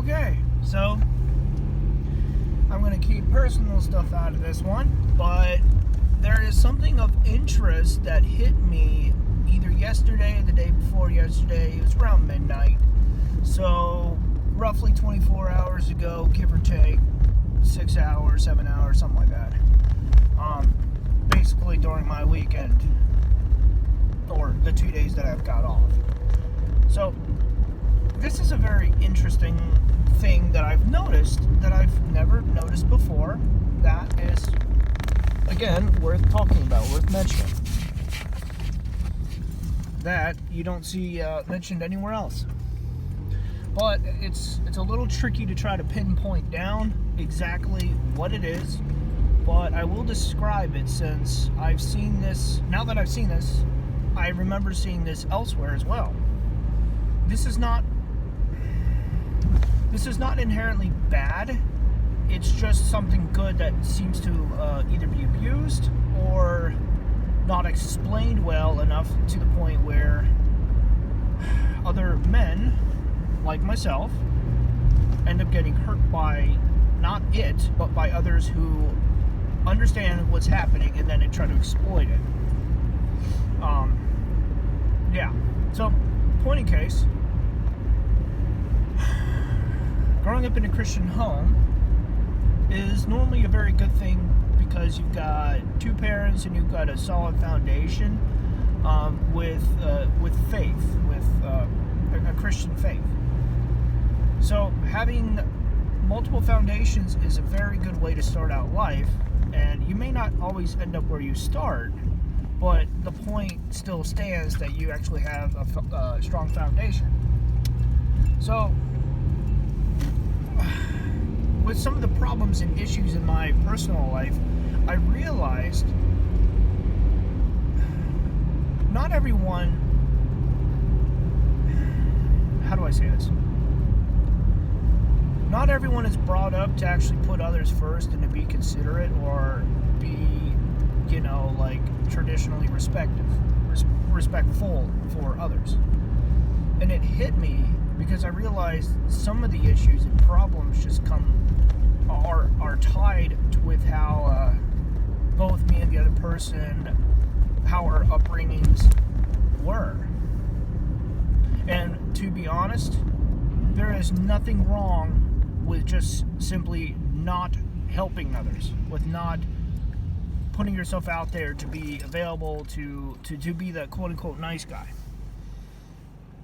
Okay, so I'm going to keep personal stuff out of this one, but there is something of interest that hit me either yesterday or the day before yesterday. It was around midnight, so roughly 24 hours ago, give or take, 6 hours, 7 hours, something like that. Basically during my weekend, or the 2 days that I've got off. So this is a very interesting thing that I've noticed that I've never noticed before, that is, again, worth talking about, worth mentioning, that you don't see mentioned anywhere else. But it's a little tricky to try to pinpoint down exactly what it is, but I will describe it since I've seen this. Now that I've seen this, I remember seeing this elsewhere as well. This is not inherently bad. It's just something good that seems to either be abused or not explained well enough to the point where other men, like myself, end up getting hurt by not it, but by others who understand what's happening and then they try to exploit it. Yeah. So, point in case, growing up in a Christian home is normally a very good thing because you've got two parents and you've got a solid foundation with faith, with a Christian faith. So having multiple foundations is a very good way to start out life, and you may not always end up where you start, but the point still stands that you actually have a strong foundation. So with some of the problems and issues in my personal life, I realized not everyone, how do I say this? Not everyone is brought up to actually put others first and to be considerate or be, traditionally respectful for others. And it hit me because I realized some of the issues and problems just are tied with how both me and the other person, how our upbringings were. And to be honest, there is nothing wrong with just simply not helping others, with not putting yourself out there to be available, to be the quote-unquote nice guy.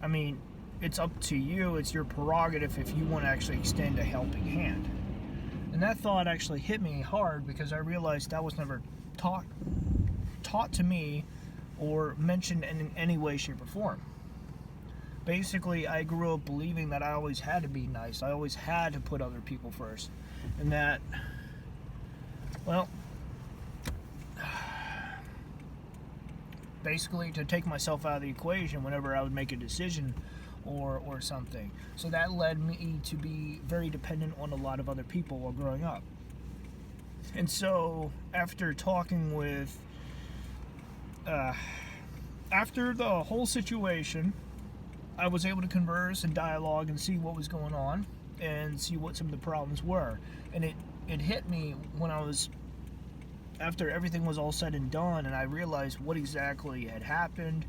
I mean, it's up to you, it's your prerogative if you want to actually extend a helping hand. And that thought actually hit me hard because I realized that was never taught to me or mentioned in any way, shape, or form. Basically, I grew up believing that I always had to be nice. I always had to put other people first. And that, well, basically to take myself out of the equation whenever I would make a decision or something. So that led me to be very dependent on a lot of other people while growing up. And so after talking with, after the whole situation, I was able to converse and dialogue and see what was going on and see what some of the problems were. And it hit me when I was, after everything was all said and done, and I realized what exactly had happened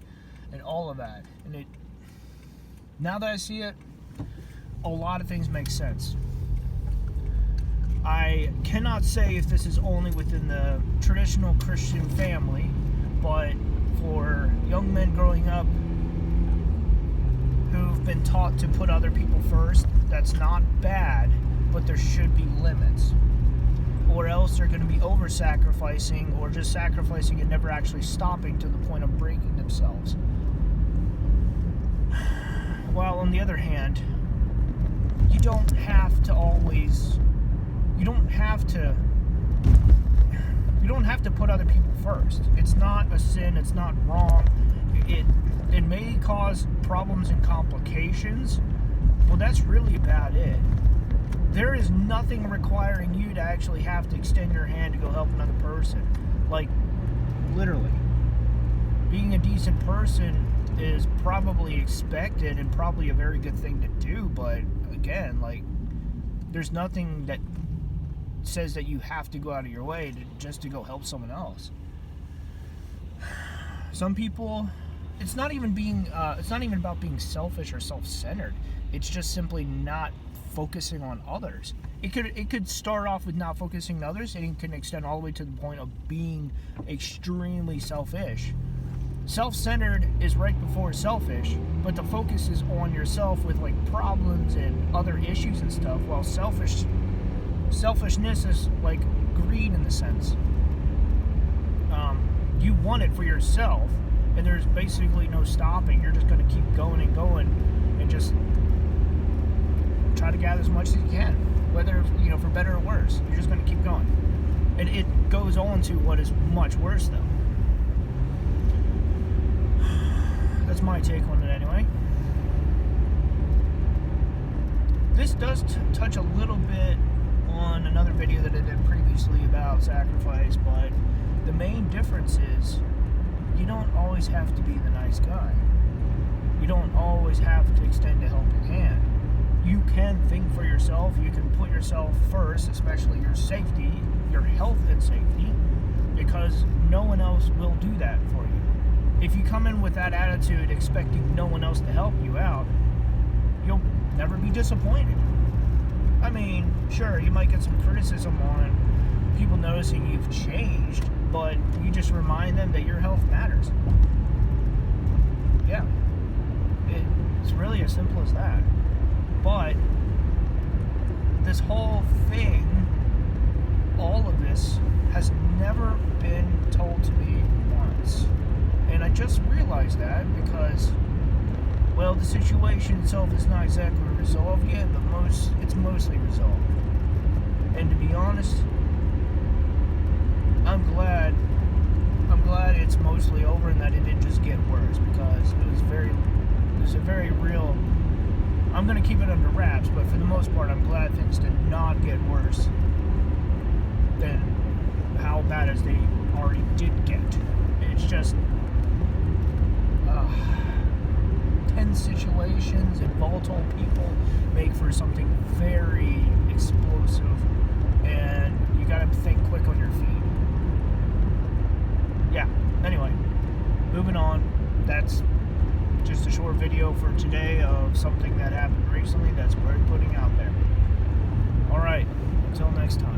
and all of that. And now that I see it, a lot of things make sense. I cannot say if this is only within the traditional Christian family, but for young men growing up who've been taught to put other people first, that's not bad, but there should be limits. Or else they're going to be over-sacrificing or just sacrificing and never actually stopping to the point of breaking themselves. While on the other hand, you don't have to put other people first. It's not a sin, it's not wrong. It may cause problems and complications. Well, that's really about it. There is nothing requiring you to actually have to extend your hand to go help another person. Like, literally. Being a decent person is probably expected and probably a very good thing to do, but again, like, There's nothing that says that you have to go out of your way just to go help someone else. Some people, it's not even about being selfish or self-centered. It's just simply not focusing on others. It could start off with not focusing on others, and it can extend all the way to the point of being extremely selfish. Self-centered is right before selfish, but the focus is on yourself with like problems and other issues and stuff, while selfishness is like greed in the sense. You want it for yourself, and there's basically no stopping. You're just going to keep going and going, and just try to gather as much as you can, whether for better or worse. You're just going to keep going, and it goes on to what is much worse, though. That's my take on it, anyway. This does touch a little bit on another video that I did previously about sacrifice, but the main difference is you don't always have to be the nice guy. You don't always have to extend a helping hand. You can think for yourself. You can put yourself first, especially your safety, your health and safety, because no one else will do that for you. If you come in with that attitude expecting no one else to help you out, you'll never be disappointed. I mean, sure, you might get some criticism on people noticing you've changed, but you just remind them that your health matters. Yeah. It's really as simple as that. But this whole thing, all of this, has never been told to me once. And I just realized that because, well, the situation itself is not exactly resolved yet, but it's mostly resolved. And to be honest, I'm glad it's mostly over and that it didn't just get worse, because it was a very real. I'm gonna keep it under wraps, but for the most part, I'm glad things did not get worse than how bad as they already did get. It's just tense situations and volatile people make for something very explosive, and you gotta think quick on your feet. Yeah, anyway, moving on. That's just a short video for today of something that happened recently that's worth putting out there. Alright, until next time.